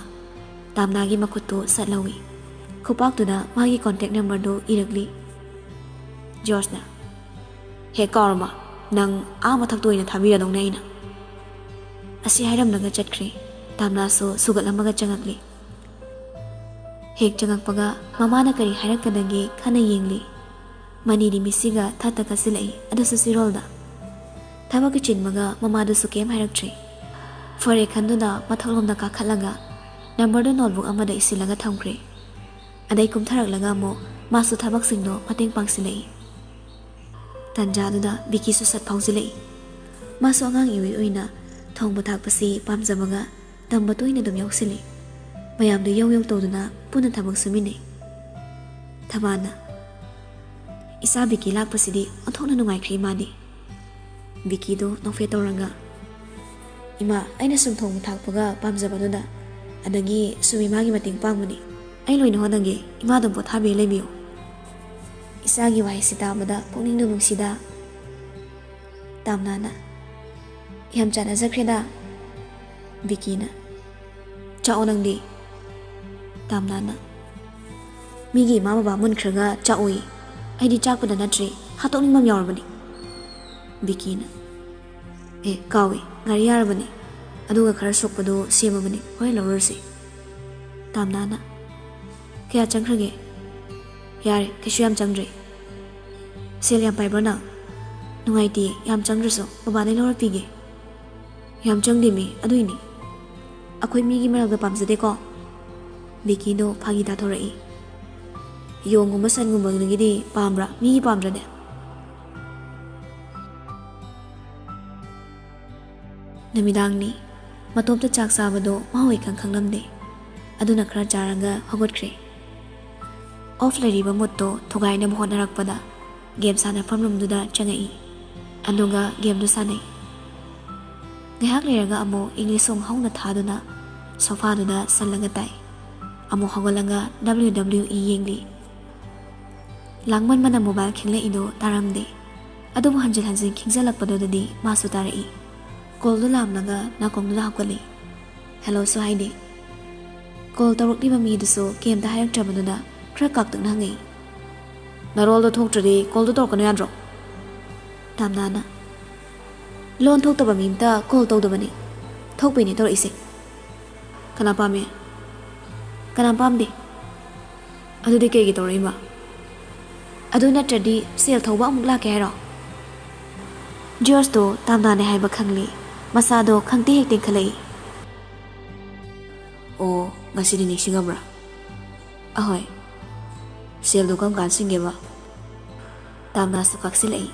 ꯇꯥꯝꯅꯥꯒꯤ ꯃꯈꯨꯠꯇꯨ ꯁꯠꯂꯧꯏ ꯈꯨꯄꯥꯛꯇꯨꯗ ꯃꯥꯒꯤ ꯀꯣꯟꯇꯦꯛ ꯅꯝꯕꯔꯗꯨ ꯏꯔꯛꯂꯤ ꯖꯣꯔꯖꯅ ꯍꯦꯛ ꯀꯥꯎꯔꯕ ꯅꯪ ꯃꯊꯛꯇ ꯑꯣꯏꯅ ꯊꯥꯕꯤꯔꯗꯧꯅꯦ ꯑꯩꯅ ꯑꯁꯤ ꯍꯥꯏꯔꯝꯂꯒ ꯆꯠꯈ꯭ꯔꯦ ꯇꯥꯝꯅꯥꯁꯨ ꯁꯨꯒꯠꯂꯝꯃꯒ ꯆꯪꯉꯛꯂꯤ ꯍꯦꯛ ꯆꯪꯉꯛꯄꯒ ꯃꯃꯥꯅ ꯀꯔꯤ ꯍꯥꯏꯔꯛꯀꯗꯒꯦ ꯈꯟꯅ ꯌꯦꯡꯂꯤ ꯃꯅꯤꯗꯤ ꯃꯤꯁꯤꯒ ꯊꯠꯇ ꯀꯠꯁꯤꯜꯂꯛꯏ ꯑꯗꯨꯁꯨ ꯆꯤꯔꯣꯜꯗ ꯊꯕꯛꯀꯤ ꯆꯤꯟꯕꯒ ꯃꯃꯥꯗꯨꯁꯨ ꯀꯩꯝ ꯍꯥꯏꯔꯛꯇ꯭ꯔꯤ ꯐꯔꯦ ꯈꯟꯗꯨꯅ ꯃꯊꯛꯂꯣꯝꯗ ꯀꯥꯈꯠꯂꯒ ꯅꯝꯕꯔꯗꯨ ꯅꯣꯠꯕꯨꯛ ꯑꯃꯗ ꯏꯁꯤꯜꯂꯒ ꯊꯝꯈ꯭ꯔꯦ ꯑꯗꯩ ꯀꯨꯝꯊꯔꯛꯂꯒ ꯑꯃꯨꯛ ꯃꯥꯁꯨ ꯊꯕꯛꯁꯤꯡꯗꯣ ꯃꯇꯦꯡ ꯄꯥꯡꯁꯤꯜꯂꯛꯏ꯫ ꯇꯟꯖꯥꯗꯨꯗ ꯕꯤꯀꯤꯁꯨ ꯁꯠ ꯐꯥꯎꯖꯤꯜꯂꯛꯏ꯫ ꯃꯥꯁꯨ ꯑꯉꯥꯡ ꯏꯑꯣꯏ ꯑꯣꯏꯅ ꯊꯣꯡꯕ ꯊꯥꯛꯄꯁꯤ ꯄꯥꯝꯖꯕꯒ ꯇꯝꯕ ꯇꯣꯏꯅ ꯑꯗꯨꯝ ꯌꯥꯎꯁꯤꯜꯂꯤ꯫ ꯃꯌꯥꯝꯗꯨ ꯌꯧ ꯌꯧ ꯇꯧꯗꯨꯅ ꯄꯨꯟꯅ ꯊꯕꯛ ꯁꯨꯃꯤꯟꯅꯩ꯫ ꯊꯕꯥꯅ ꯏꯆꯥ ꯕꯤꯀꯤ ꯂꯥꯛꯄꯁꯤꯗꯤ ꯑꯣꯟꯊꯣꯛꯅ ꯅꯨꯡꯉꯥꯏꯈ꯭ꯔꯦ ꯏꯃꯥꯗꯤ꯫ ꯕꯤꯀꯤꯗꯣ ꯅꯣꯛꯐꯦꯠ ꯇꯧꯔꯒ ꯏꯃꯥ ꯑꯩꯅ ꯁꯨꯝ ꯊꯣꯡꯕ ꯊꯥꯛꯄꯒ ꯄꯥꯝꯖꯕꯗꯨꯗ ꯑꯗꯒꯤ ꯁꯨꯝ ꯏꯃꯥꯒꯤ ꯃꯇꯦꯡ ꯄꯥꯡꯕꯅꯤ꯫ ꯑꯩ ꯂꯣꯏꯅ ꯍꯣꯠꯅꯒꯦ, ꯏꯃꯥꯗꯨꯝ ꯄꯣꯊꯥꯕꯤ ꯂꯩꯕꯤꯌꯨ꯫ ꯏꯆꯥꯒꯤ ꯋꯥꯍꯩꯁꯤ ꯇꯥꯕꯗ ꯄꯨꯛꯅꯤꯡꯗ ꯅꯨꯡꯁꯤꯗ꯫ ꯇꯥꯝꯅꯥꯅ ꯌꯥꯝ ꯆꯥꯟꯅꯖꯈ꯭ꯔꯦꯗ꯫ ꯕꯤꯀꯤꯅ ꯆꯥꯛꯑꯣ ꯅꯪꯗꯤ꯫ ꯇꯥꯝꯅꯥꯅ ꯃꯤꯒꯤ ꯏꯃꯥ ꯕꯕꯥ ꯃꯨꯟꯈ꯭ꯔꯒ ꯆꯥꯛꯑꯣꯏ, ꯑꯩꯗꯤ ꯆꯥꯛꯄꯗ ꯅꯠꯇ꯭ꯔꯦ ꯍꯥꯠꯇꯣꯛꯅꯤꯡꯕ ꯑꯃ ꯌꯥꯎꯔꯕꯅꯤ꯫ ꯕꯤꯀꯤꯅ ꯀꯥꯎꯏ, ꯉꯥꯔꯤ ꯌꯥꯔꯕꯅꯤ, ꯑꯗꯨꯒ ꯈꯔ ꯁꯣꯛꯄꯗꯣ ꯁꯦꯝꯃꯕꯅꯤ, ꯍꯣꯔꯦꯟ ꯂꯧꯔꯨꯔꯁꯤ꯫ ꯇꯥꯝꯅꯥꯅ ꯀꯌꯥ ꯆꯪꯈ꯭ꯔꯒꯦ? ꯌꯥꯔꯦ, ꯀꯩꯁꯨ ꯌꯥꯝ ꯆꯪꯗ꯭ꯔꯦ꯫ ꯁꯦꯜ ꯌꯥꯝ ꯄꯥꯏꯕ꯭ꯔꯣ ꯅꯪ? ꯅꯨꯡꯉꯥꯏꯇꯦ, ꯌꯥꯝ ꯆꯪꯗ꯭ꯔꯁꯨ ꯕꯕꯥꯗꯩ ꯂꯧꯔ ꯄꯤꯒꯦ꯫ ꯌꯥꯝ ꯆꯪꯗꯦ ꯃꯤ, ꯑꯗꯨꯏꯅꯤ ꯑꯩꯈꯣꯏ ꯃꯤꯒꯤ ꯃꯔꯛꯇ ꯄꯥꯝꯖꯗꯦꯀꯣ꯫ ꯕꯤꯀꯤꯗꯣ ꯐꯥꯒꯤ ꯇꯥꯊꯣꯔꯛꯏ꯫ ꯌꯣꯡꯒꯨꯝꯕ ꯁꯟꯒꯨꯝꯕꯗꯒꯤꯗꯤ ꯄꯥꯝꯕ꯭ꯔꯥ, ꯃꯤꯒꯤ ꯄꯥꯝꯗ꯭ꯔꯅꯦ? ꯅꯨꯃꯤꯗꯥꯡꯅꯤ꯫ ꯃꯇꯣꯝꯇ ꯆꯥꯛ ꯆꯥꯕꯗꯣ ꯃꯍꯥꯎ ꯏꯈꯪ ꯈꯪꯂꯝꯗꯦ꯫ ꯑꯗꯨꯅ ꯈꯔ ꯆꯥꯔꯒ ꯍꯧꯒꯠꯈ꯭ꯔꯦ꯫ ꯑꯣꯐ ꯂꯩꯔꯤꯕ ꯃꯨꯠꯇꯣ ꯊꯨꯒꯥꯏꯅꯕ ꯍꯣꯠꯅꯔꯛꯄꯗ ꯒꯦꯝ ꯁꯥꯟꯅꯐꯝ ꯔꯨꯝꯗꯨꯗ ꯆꯪꯉꯛꯏ꯫ ꯑꯗꯨꯒ ꯒꯦꯝꯗꯨ ꯁꯥꯟꯅꯩ꯫ ꯉꯥꯏꯍꯥꯛ ꯂꯩꯔꯒ ꯑꯃꯨꯛ ꯏꯪꯂꯤꯁ ꯁꯣꯡ ꯍꯧꯅ ꯊꯥꯗꯨꯅ ꯁꯣꯐꯥꯗꯨꯗ ꯁꯜꯂꯒ ꯇꯥꯏ꯫ ꯑꯃꯨꯛ ꯍꯧꯒꯠꯂꯒ WWE ꯌꯦꯡꯂꯤ꯫ ꯂꯥꯡꯃꯟꯕꯅ ꯃꯣꯕꯥꯏꯜ ꯈꯤꯡꯂꯛꯏꯗꯣ ꯇꯥꯔꯝꯗꯦ꯫ ꯑꯗꯨꯕꯨ ꯍꯟꯖꯤꯟ ꯍꯟꯖꯤꯟ ꯈꯤꯡꯖꯤꯜꯂꯛꯄꯗꯨꯗꯗꯤ ꯃꯥꯁꯨ ꯇꯥꯔꯛꯏ꯫ ꯀꯣꯜꯗꯨ ꯂꯥꯝꯂꯒ ꯅꯥꯀꯣꯡꯗꯨꯗ ꯍꯥꯞꯀꯠꯂꯤ꯫ ꯍꯦꯜꯂꯣꯁꯨ ꯍꯥꯏꯗꯦ꯫ ꯀꯣꯜ ꯇꯧꯔꯛꯂꯤꯕ ꯃꯤꯗꯨꯁꯨ ꯀꯦꯝꯇ ꯍꯥꯏꯔꯛꯇ꯭ꯔꯕꯗꯨꯗ ꯈꯔ ꯀꯥꯛꯇꯛꯅ ꯍꯪꯉꯛꯏ꯫ ꯅꯔꯣꯜꯗꯣ ꯊꯣꯛꯇ꯭ꯔꯗꯤ ꯀꯣꯜꯗꯨ ꯇꯧꯔꯛꯀꯅꯨ ꯌꯥꯗ꯭ꯔꯣ? ꯇꯥꯝꯅꯥꯅ ꯂꯣꯟ ꯊꯣꯛꯇꯕ ꯃꯤ ꯑꯃꯇ ꯀꯣꯜ ꯇꯧꯗꯕꯅꯤ, ꯊꯣꯛꯄꯩꯅꯦ ꯇꯧꯔꯛꯏꯁꯦ꯫ ꯀꯅꯥ ꯄꯥꯝꯃꯤ? ꯀꯅꯥ ꯄꯥꯝꯗꯦ? ꯑꯗꯨꯗꯤ ꯀꯩꯒꯤ ꯇꯧꯔꯛꯏꯕ? ꯑꯗꯨ ꯅꯠꯇ꯭ꯔꯗꯤ ꯁꯦꯜ ꯊꯧꯕ ꯑꯃꯨꯛ ꯂꯥꯛꯀꯦ ꯍꯥꯏꯔꯣ? ꯖꯣꯔꯖꯇꯣ ꯇꯥꯝꯅꯥꯅꯦ ꯍꯥꯏꯕ ꯈꯪꯂꯤ꯫ ꯃꯁꯥꯗꯣ ꯈꯪꯇꯦ ꯍꯦꯛ ꯇꯦꯡꯈꯠꯂꯛꯏ꯫ ꯑꯣ, ꯉꯁꯤꯗꯤ ꯅꯤꯡꯁꯤꯡꯉꯕ꯭ꯔꯥ? ꯑꯍꯣꯏ꯫ ꯁꯦꯜꯗꯣ ꯀꯔꯝ ꯀꯥꯟ ꯁꯤꯡꯒꯦꯕ? ꯇꯥꯝꯅꯥꯁꯨ ꯀꯥꯛꯁꯤꯜꯂꯛꯏ꯫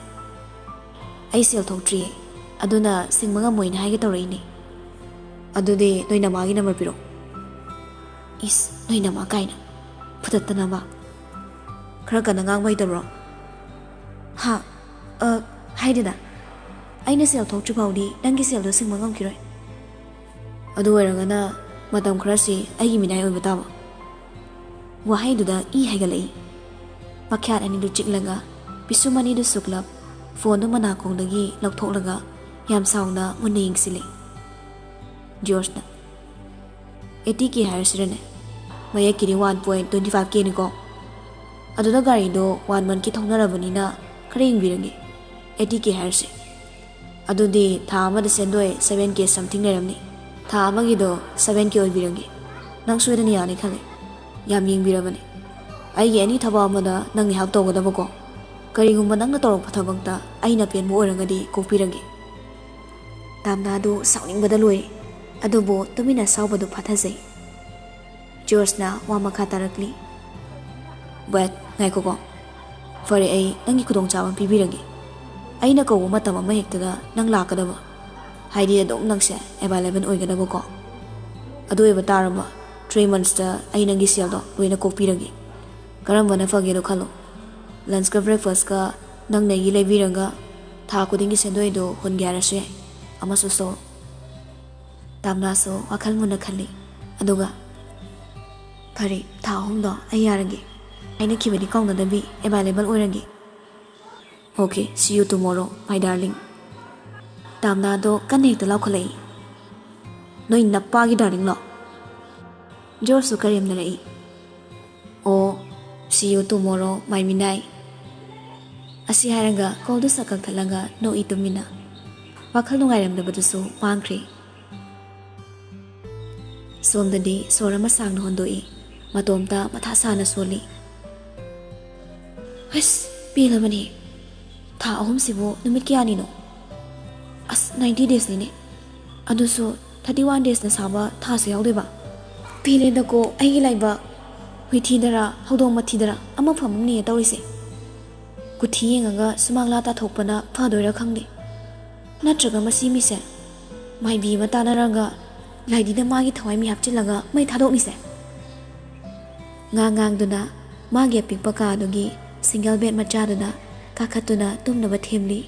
ꯑꯩ ꯁꯦꯜ ꯊꯣꯛꯇ꯭ꯔꯤꯌꯦ, ꯑꯗꯨꯅ ꯁꯤꯡꯕ ꯉꯝꯃꯣꯏꯅ ꯍꯥꯏꯒꯦ ꯇꯧꯔꯛꯏꯅꯦ꯫ ꯑꯗꯨꯗꯤ ꯅꯣꯏ ꯅꯃꯥꯒꯤ ꯅꯝꯕꯔ ꯄꯤꯔꯛꯑꯣ꯫ ꯏꯁ, ꯅꯣꯏ ꯅꯃꯥ ꯀꯥꯏꯅ ꯐꯨꯗꯠꯇꯅꯕ꯫ ꯈꯔ ꯀꯟꯅ ꯉꯥꯡꯕ ꯍꯩꯇꯕ꯭ꯔꯣ? ꯍꯥ, ꯍꯥꯏꯗꯦꯗ꯫ ꯑꯩꯅ ꯁꯦꯜ ꯊꯣꯛꯇ꯭ꯔꯤ ꯐꯥꯎꯗꯤ ꯅꯪꯒꯤ ꯁꯦꯜꯗꯣ ꯁꯤꯡꯕ ꯉꯝꯈꯤꯔꯣꯏ꯫ ꯑꯗꯨ ꯑꯣꯏꯔꯒꯅ ꯃꯇꯝ ꯈꯔꯁꯤ ꯑꯩꯒꯤ ꯃꯤꯅꯥꯏ ꯑꯣꯏꯕ ꯇꯥꯕ꯫ ꯋꯥꯍꯩꯗꯨꯗ ꯏ ꯍꯩꯒꯠꯂꯛꯏ꯫ ꯃꯈ꯭ꯌꯥꯠ ꯑꯅꯤꯗꯨ ꯆꯤꯛꯂꯒ ꯄꯤꯁꯨꯝ ꯑꯅꯤꯗꯨ ꯁꯨꯛꯂꯞ ꯐꯣꯟꯗꯨ ꯃꯅꯥꯀꯣꯡꯗꯒꯤ ꯂꯧꯊꯣꯛꯂꯒ ꯌꯥꯝ ꯁꯥꯎꯅ ꯃꯨꯟꯅ ꯌꯦꯡꯁꯤꯜꯂꯤ꯫ ꯖꯣꯔꯖꯅ 80K ꯍꯥꯏꯔꯁꯤꯔꯅꯦ? ꯃꯌꯦꯛꯀꯤꯗꯤ 1.25K ꯅꯤꯀꯣ꯫ ꯑꯗꯨꯗ ꯒꯥꯔꯤꯗꯣ 1 ꯃꯟꯠꯀꯤ ꯊꯧꯅꯔꯕꯅꯤꯅ ꯈꯔ ꯌꯦꯡꯕꯤꯔꯒꯦ꯫ 80K ꯍꯥꯏꯔꯁꯦ꯫ ꯑꯗꯨꯗꯤ ꯊꯥ ꯑꯃꯗ ꯁꯦꯟꯗꯣꯏ 7K ꯁꯝꯊꯤꯡ ꯂꯩꯔꯝꯅꯤ꯫ ꯊꯥ ꯑꯃꯒꯤꯗꯣ 7K ꯑꯣꯏꯕꯤꯔꯒꯦ꯫ ꯅꯪ ꯁꯣꯏꯗꯅ ꯌꯥꯅꯤ ꯈꯜꯂꯦ꯫ ꯌꯥꯝ ꯌꯦꯡꯕꯤꯔꯕꯅꯤ꯫ ꯑꯩꯒꯤ ꯑꯦꯅꯤ ꯊꯕꯛ ꯑꯃꯗ ꯅꯪꯅ ꯍꯦꯜꯞ ꯇꯧꯒꯗꯕꯀꯣ꯫ ꯀꯔꯤꯒꯨꯝꯕ ꯅꯪꯅ ꯇꯧꯔꯛꯄ ꯊꯕꯛꯇ ꯑꯩꯅ ꯄꯦꯟꯕ ꯑꯣꯏꯔꯒꯗꯤ ꯀꯣꯛꯄꯤꯔꯒꯦ꯫ ꯇꯥꯝꯅꯥꯗꯨ ꯁꯥꯎꯅꯤꯡꯕꯗ ꯂꯣꯏꯔꯦ꯫ ꯑꯗꯨꯕꯨ ꯇꯨꯃꯤꯟꯅ ꯁꯥꯎꯕꯗꯨ ꯐꯥꯊꯖꯩ꯫ ꯖꯣꯔꯖꯅ ꯋꯥ ꯃꯈꯥ ꯇꯥꯔꯛꯂꯤ꯫ ꯕꯠ ꯉꯥꯏꯈꯣꯀꯣ꯫ ꯐꯔꯦ, ꯑꯩ ꯅꯪꯒꯤ ꯈꯨꯗꯣꯡꯆꯥꯕ ꯑꯃ ꯄꯤꯕꯤꯔꯒꯦ꯫ ꯑꯩꯅ ꯀꯧꯕ ꯃꯇꯝ ꯑꯃ ꯍꯦꯛꯇꯗ ꯅꯪ ꯂꯥꯛꯀꯗꯕ, ꯍꯥꯏꯗꯤ ꯑꯗꯨꯝ ꯅꯪꯁꯦ ꯑꯦꯕꯥꯏꯂꯦꯕꯜ ꯑꯣꯏꯒꯗꯕꯀꯣ꯫ ꯑꯗꯨ ꯑꯣꯏꯕ ꯇꯥꯔꯕ 3 ꯃꯟꯠꯁꯇ ꯑꯩ ꯅꯪꯒꯤ ꯁꯦꯜꯗꯣ ꯂꯣꯏꯅ ꯀꯣꯛꯄꯤꯔꯒꯦ꯫ ꯀꯔꯝꯕꯅ ꯐꯒꯦꯗꯣ ꯈꯜꯂꯣ꯫ ꯂꯟꯁꯀ ꯕ꯭ꯔꯦꯛꯐꯥꯁꯀ ꯅꯪꯅ ꯑꯩꯒꯤ ꯂꯩꯕꯤꯔꯒ ꯊꯥ ꯈꯨꯗꯤꯡꯒꯤ ꯁꯦꯟꯗꯣꯏꯗꯣ ꯍꯨꯟꯒꯦ ꯍꯥꯏꯔꯁꯨ ꯌꯥꯏ꯫ ꯑꯃꯁꯨ ꯁꯣ꯫ ꯇꯥꯝꯅꯥꯁꯨ ꯋꯥꯈꯜ ꯃꯨꯟꯅ ꯈꯜꯂꯤ꯫ ꯑꯗꯨꯒ ꯐꯔꯦ, ꯊꯥ 3ꯗꯣ ꯑꯩ ꯌꯥꯔꯒꯦ꯫ ꯍꯥꯏꯅꯈꯤꯕꯗꯤ ꯀꯥꯎꯅꯗꯕꯤ ꯑꯦꯕꯥꯏꯂꯦꯕꯜ ꯑꯣꯏꯔꯒꯦ꯫ ꯑꯣꯀꯦ, ꯁꯤ ꯌꯨ ꯇꯨꯃꯣꯔꯣ ꯃꯥꯏ ꯗꯥꯔꯂꯤꯡ꯫ ꯇꯥꯝꯅꯥꯗꯣ ꯀꯟꯅ ꯍꯦꯛꯇ ꯂꯥꯎꯈꯠꯂꯛꯏ꯫ ꯅꯣꯏ ꯅꯄꯥꯒꯤ ꯗꯥꯔꯂꯤꯡꯂꯣ? ꯖꯣꯔꯖꯁꯨ ꯀꯔꯦꯝꯅꯔꯛꯏ꯫ ꯑꯣ, ꯁꯤ ꯌꯨ ꯇꯨꯃꯣꯔꯣ ꯃꯥꯏ ꯃꯤꯅꯥꯏ꯫ ꯑꯁꯤ ꯍꯥꯏꯔꯒ ꯀꯣꯜꯗꯨ ꯁꯛ ꯀꯛꯊꯠꯂꯒ ꯅꯣꯛꯏ ꯇꯨꯃꯤꯟꯅ꯫ ꯋꯥꯈꯜ ꯅꯨꯡꯉꯥꯏꯔꯝꯗꯕꯗꯨꯁꯨ ꯃꯥꯡꯈ꯭ꯔꯦ꯫ ꯁꯣꯝꯗꯗꯤ ꯁꯣꯔ ꯑꯃ ꯁꯥꯡꯅ ꯍꯣꯟꯗꯣꯛꯏ꯫ ꯃꯇꯣꯝꯇ ꯃꯊꯥ ꯁꯥꯅ ꯁꯣꯜꯂꯤ꯫ ꯑꯁ, ꯄꯦꯜꯂꯕꯅꯤ꯫ ꯊꯥ 3ꯁꯤꯕꯨ ꯅꯨꯃꯤꯠ ꯀꯌꯥꯅꯤꯅꯣ? ꯑꯁ, 90 daysꯅꯤꯅꯦ꯫ ꯑꯗꯨꯁꯨ 31 daysꯅ ꯁꯥꯕ ꯊꯥꯁꯨ ꯌꯥꯎꯗꯣꯏꯕ꯫ ꯄꯦꯜꯂꯦꯗꯀꯣ ꯑꯩꯒꯤ ꯂꯥꯏꯕꯛ꯫ ꯍꯨꯏꯊꯤꯗꯔꯥ ꯍꯧꯗꯣꯡ ꯃꯊꯤꯗꯔꯥ ꯑꯃ ꯐꯝꯃꯝꯅꯤꯌꯦ ꯇꯧꯔꯤꯁꯦ ꯀꯨꯊꯤ ꯌꯦꯡꯉꯒ ꯁꯨꯃꯥꯡꯂꯥ ꯇꯥꯊꯣꯛꯄꯅ ꯐꯗꯣꯏꯔꯥ ꯈꯪꯗꯦ ꯅꯠꯇ꯭ꯔꯒ ꯃꯁꯤ ꯃꯤꯁꯦ ꯃꯥꯏꯕꯤ ꯑꯃ ꯇꯥꯟꯅꯔꯒ ꯂꯥꯏꯗꯤꯗ ꯃꯥꯒꯤ ꯊꯋꯥꯏ ꯃꯤ ꯍꯥꯞꯆꯤꯜꯂꯒ ꯃꯩ ꯊꯥꯗꯣꯛꯅꯤꯁꯦ ꯉꯥꯡꯗꯨꯅ ꯃꯥꯒꯤ ꯑꯄꯤꯛꯄ ꯀꯥꯗꯨꯒꯤ ꯁꯤꯡꯒꯜ ꯕꯦꯗ ꯃꯆꯥꯗꯨꯗ ꯀꯥꯈꯠꯇꯨꯅ ꯇꯨꯝꯅꯕ ꯊꯦꯝꯂꯤ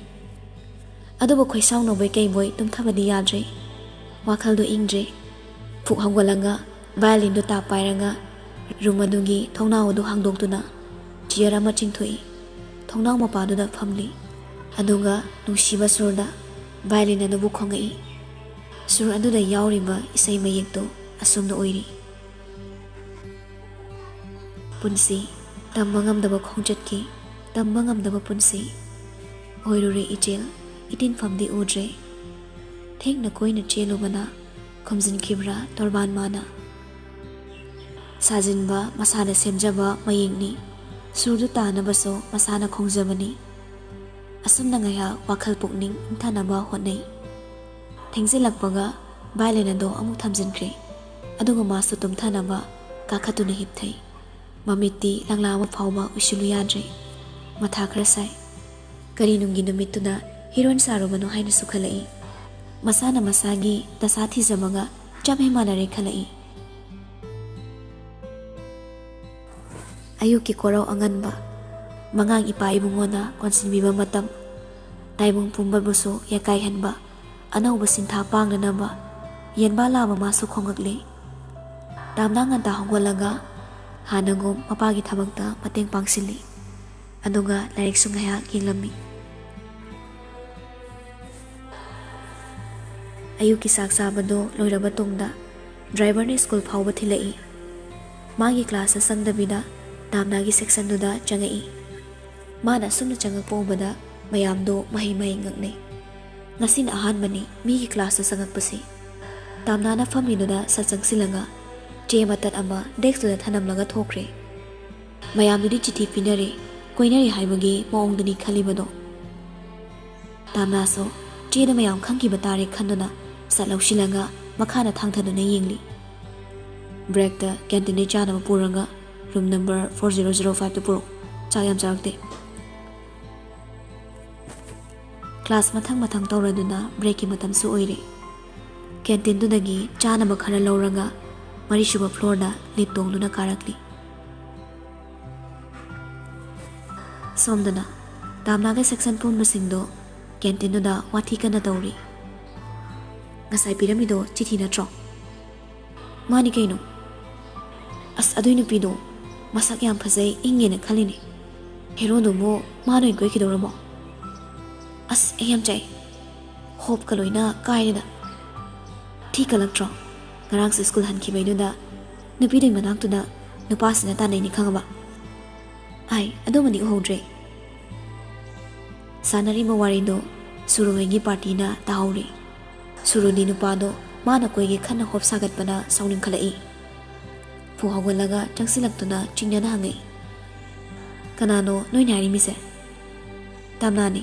ꯑꯗꯨꯕꯨ ꯈꯣꯏꯁꯥꯎꯅꯕꯣꯏ ꯀꯩꯕꯣꯏ ꯇꯨꯝꯊꯕꯗꯤ ꯌꯥꯗ꯭ꯔꯦ ꯋꯥꯈꯜꯗꯨ ꯏꯪꯗ꯭ꯔꯦ ꯐꯨꯛ ꯍꯧꯒꯠꯂꯒ ꯚꯥꯏꯂꯤꯟꯗꯨ ꯇꯥꯞ ꯄꯥꯏꯔꯒ ꯔꯨꯝ ꯑꯗꯨꯒꯤ ꯊꯣꯡꯅꯥꯎ ꯑꯗꯨ ꯍꯥꯡꯗꯣꯛꯇꯨꯅ ꯆꯤꯌꯔ ꯑꯃ ꯆꯤꯡꯊꯣꯛꯏ ꯊꯣꯡꯅꯥꯎ ꯃꯄꯥꯗꯨꯗ ꯐꯝꯂꯤ ꯑꯗꯨꯒ ꯅꯨꯡꯁꯤꯕ ꯁꯨꯔꯗ ꯚꯥꯏꯂꯤꯟ ꯑꯗꯨꯕꯨ ꯈꯣꯡꯉꯛꯏ ꯁꯨꯔ ꯑꯗꯨꯗ ꯌꯥꯎꯔꯤꯕ ꯏꯁꯩ ꯃꯌꯦꯛꯇꯨ ꯑꯁꯨꯝꯅ ꯑꯣꯏꯔꯤ ꯄꯨꯟꯁꯤ ꯇꯝꯕ ꯉꯝꯗꯕ ꯈꯣꯡꯆꯠꯀꯤ ꯇꯝꯕ ꯉꯝꯗꯕ ꯄꯨꯟꯁꯤ ꯑꯣꯏꯔꯨꯔꯦ ꯏꯆꯦꯜ ꯏꯇꯤꯟꯐꯝꯗꯤ ꯎꯗ꯭ꯔꯦ ꯊꯦꯡꯅ ꯀꯣꯏꯅ ꯆꯦꯜꯂꯨꯕꯅ ꯈꯨꯝꯖꯤꯟꯈꯤꯕ꯭ꯔꯥ ꯇꯣꯔꯕꯥꯟ ꯃꯥꯅ ꯁꯥꯖꯤꯟꯕ ꯃꯁꯥꯅ ꯁꯦꯝꯖꯕ ꯃꯌꯦꯛꯅꯤ ꯁꯨꯔꯗꯨ ꯇꯥꯅꯕꯁꯨ ꯃꯁꯥꯅ ꯈꯣꯡꯖꯕꯅꯤ ꯑꯁꯨꯝꯅ ꯉꯥꯏꯍꯥꯛ ꯋꯥꯈꯜ ꯄꯨꯛꯅꯤꯡ ꯏꯪꯊꯅꯕ ꯍꯣꯠꯅꯩ ꯊꯦꯡꯖꯤꯜꯂꯛꯄꯒ ꯚꯥꯏꯂꯤꯟ ꯑꯗꯣ ꯑꯃꯨꯛ ꯊꯝꯖꯤꯟꯈ꯭ꯔꯦ ꯑꯗꯨꯒ ꯃꯥꯁꯨ ꯇꯨꯝꯊꯅꯕ ꯀꯥꯈꯠꯇꯨꯅ ꯍꯤꯞꯊꯩ ꯃꯃꯤꯠꯇꯤ ꯂꯪꯂꯥ ꯑꯃ ꯐꯥꯎꯕ ꯎꯏꯁꯤꯜꯂꯨ ꯌꯥꯗ꯭ꯔꯦ ꯃꯊꯥ ꯈꯔ ꯁꯥꯏ ꯀꯔꯤꯅꯨꯡꯒꯤ ꯅꯨꯃꯤꯠꯇꯨꯗ ꯍꯤꯔꯣꯏꯟ ꯁꯥꯔꯨꯕꯅꯣ ꯍꯥꯏꯅꯁꯨ ꯈꯜꯂꯛꯏ ꯃꯁꯥꯅ ꯃꯁꯥꯒꯤ ꯗꯁꯥ ꯊꯤꯖꯕꯒ ꯆꯞ ꯍꯦꯛ ꯃꯥꯟꯅꯔꯦ ꯈꯜꯂꯛꯏ ꯑꯌꯨꯛꯀꯤ ꯀꯣꯔꯧ ꯑꯉꯟꯕ ꯃꯉꯥꯡ ꯏꯄꯥ ꯏꯕꯨꯡꯉꯣꯅ ꯀꯣꯟꯁꯤꯟꯕꯤꯕ ꯃꯇꯝ ꯇꯥꯏꯕꯪ ꯄꯨꯝꯕꯕꯨꯁꯨ ꯌꯥꯀꯥꯏꯍꯟꯕ ꯑꯅꯧꯕ ꯁꯤꯟꯊꯥ ꯄꯥꯡꯅꯅꯕ ꯌꯦꯟꯕꯥ ꯂꯥꯕ ꯃꯥꯁꯨ ꯈꯣꯡꯉꯛꯂꯤ ꯇꯥꯝꯅ ꯉꯟꯇꯥ ꯍꯧꯒꯠꯂꯒ ꯍꯥꯟꯅꯒꯨꯝ ꯃꯄꯥꯒꯤ ꯊꯕꯛꯇ ꯃꯇꯦꯡ ꯄꯥꯡꯁꯤꯜꯂꯤ ꯑꯗꯨꯒ ꯂꯥꯏꯔꯤꯛꯁꯨ ꯉꯥꯏꯍꯥꯛ ꯌꯦꯡꯂꯝꯃꯤ ꯑꯌꯨꯛꯀꯤ ꯆꯥꯛ ꯆꯥꯕꯗꯣ ꯂꯣꯏꯔꯕ ꯇꯨꯡꯗ ꯗ꯭ꯔꯥꯏꯚꯔꯅ ꯁ꯭ꯀꯨꯜ ꯐꯥꯎꯕ ꯊꯤꯜꯂꯛꯏ ꯃꯥꯒꯤ ꯀ꯭ꯂꯥꯁꯇ ꯆꯪꯗꯕꯤꯗ ꯇꯥꯝꯅꯥꯒꯤ ꯁꯦꯛꯁꯟꯗꯨꯗ ꯆꯪꯉꯛꯏ ꯃꯥꯅ ꯑꯁꯨꯝꯅ ꯆꯪꯉꯛꯄ ꯎꯕꯗ ꯃꯌꯥꯝꯗꯣ ꯃꯍꯩ ꯉꯛꯅꯩ ꯉꯁꯤꯅ ꯑꯍꯥꯟꯕꯅꯤ ꯃꯤꯒꯤ ꯀ꯭ꯂꯥꯁꯇ ꯆꯪꯉꯛꯄꯁꯤ ꯇꯥꯝꯅꯥꯅ ꯐꯝꯃꯤꯗꯨꯗ ꯁꯠ ꯆꯪꯁꯤꯜꯂꯒ ꯆꯦ ꯃꯇꯠ ꯑꯃ ꯗꯦꯛꯁꯇꯨꯗ ꯊꯅꯝꯂꯒ ꯊꯣꯛꯈ꯭ꯔꯦ ꯃꯌꯥꯝꯗꯨꯗꯤ ꯆꯤꯊꯤ ꯄꯤꯅꯔꯦ ꯀꯣꯏꯅꯔꯤ ꯍꯥꯏꯕꯒꯤ ꯃꯑꯣꯡꯗꯅꯤ ꯈꯜꯂꯤꯕꯗꯣ ꯇꯥꯝꯅꯥꯁꯨ ꯆꯦꯗ ꯃꯌꯥꯝ ꯈꯪꯈꯤꯕ ꯇꯥꯔꯦ ꯈꯟꯗꯨꯅ ꯁꯠ ꯂꯧꯁꯤꯜꯂꯒ ꯃꯈꯥꯗ ꯊꯥꯡꯊꯗꯨꯅ ꯌꯦꯡꯂꯤ ꯕ꯭ꯔꯦꯛꯇ ꯀꯦꯟꯇꯤꯟꯗꯩ ꯆꯥꯅꯕ ꯄꯨꯔꯒ ꯔꯨꯝ ꯅꯝꯕꯔ 4005ꯇ ꯄꯨꯔꯛ ꯆꯥꯛ ꯌꯥꯝ ꯆꯥꯔꯛꯇꯦ ꯀ꯭ꯂꯥꯁ ꯃꯊꯪ ꯇꯧꯔꯗꯨꯅ ꯕ꯭ꯔꯦꯛꯀꯤ ꯃꯇꯝꯁꯨ ꯑꯣꯏꯔꯦ ꯀꯦꯟꯇꯤꯟꯗꯨꯗꯒꯤ ꯆꯥꯅꯕ ꯈꯔ ꯂꯧꯔꯒ ꯃꯔꯤꯁꯨꯕ ꯐ꯭ꯂꯣꯔꯗ ꯂꯤꯞ ꯇꯣꯡꯗꯨꯅ ꯀꯥꯔꯛꯂꯤ ꯁꯣꯝꯗꯅ ꯇꯥꯝꯅꯥꯒ ꯁꯦꯛꯁꯟ ꯄꯨꯟꯕꯁꯤꯡꯗꯣ ꯀꯦꯟꯇꯤꯟꯗꯨꯗ ꯋꯥꯊꯤ ꯀꯟꯅ ꯇꯧꯔꯤ ꯉꯁꯥꯏ ꯄꯤꯔꯝꯃꯤꯗꯣ ꯆꯤꯊꯤ ꯅꯠꯇ꯭ꯔꯣ ꯃꯥꯅꯤ ꯀꯩꯅꯣ ꯑꯁ ꯑꯗꯨꯏ ꯅꯨꯄꯤꯗꯣ ꯃꯁꯛ ꯌꯥꯝ ꯐꯖꯩ ꯏꯪꯉꯦꯅ ꯈꯜꯂꯤꯅꯦ ꯍꯦꯔꯣꯗꯨꯕꯨ ꯃꯥꯅ ꯑꯣꯏꯅ ꯀꯣꯏꯈꯤꯗꯧꯔꯕꯣ ꯑꯁ ꯑꯩ ꯌꯥꯝ ꯆꯥꯏ ꯍꯣꯞꯀ ꯂꯣꯏꯅ ꯀꯥꯏꯔꯦꯗ ꯊꯤ ꯀꯜꯂꯛꯇ꯭ꯔꯣ ꯉꯔꯥꯡꯁꯨ ꯁ꯭ꯀꯨꯜ ꯍꯟꯈꯤꯕꯩꯗꯨꯗ ꯅꯨꯄꯤꯗꯨꯒꯤ ꯃꯅꯥꯛꯇꯨꯗ ꯅꯨꯄꯥꯁꯤꯅ ꯇꯥꯟꯅꯩꯅꯤ ꯈꯪꯉꯕ ꯑꯩ ꯑꯗꯨꯃꯗꯤ ꯎꯍꯧꯗ꯭ꯔꯦ ꯁꯥꯟꯅꯔꯤꯕ ꯋꯥꯔꯤꯗꯣ ꯁꯨꯔꯨꯍꯣꯏꯒꯤ ꯄꯥꯔꯇꯤꯅ ꯇꯥꯍꯧꯔꯤ ꯁꯨꯔꯨꯗꯤ ꯅꯨꯄꯥꯗꯣ ꯃꯥꯅ ꯀꯣꯏꯒꯦ ꯈꯟꯅ ꯍꯣꯞ ꯁꯥꯒꯠꯄꯅ ꯁꯥꯎꯅꯤꯡꯈꯠꯂꯛꯏ ꯐꯨ ꯍꯧꯒꯠꯂꯒ ꯆꯪꯁꯤꯜꯂꯛꯇꯨꯅ ꯆꯤꯡꯅꯅ ꯍꯪꯉꯛꯏ ꯀꯅꯥꯅꯣ ꯅꯣꯏꯅ ꯍꯥꯏꯔꯤꯃꯤꯁꯦ ꯇꯥꯝꯅꯥꯅꯤ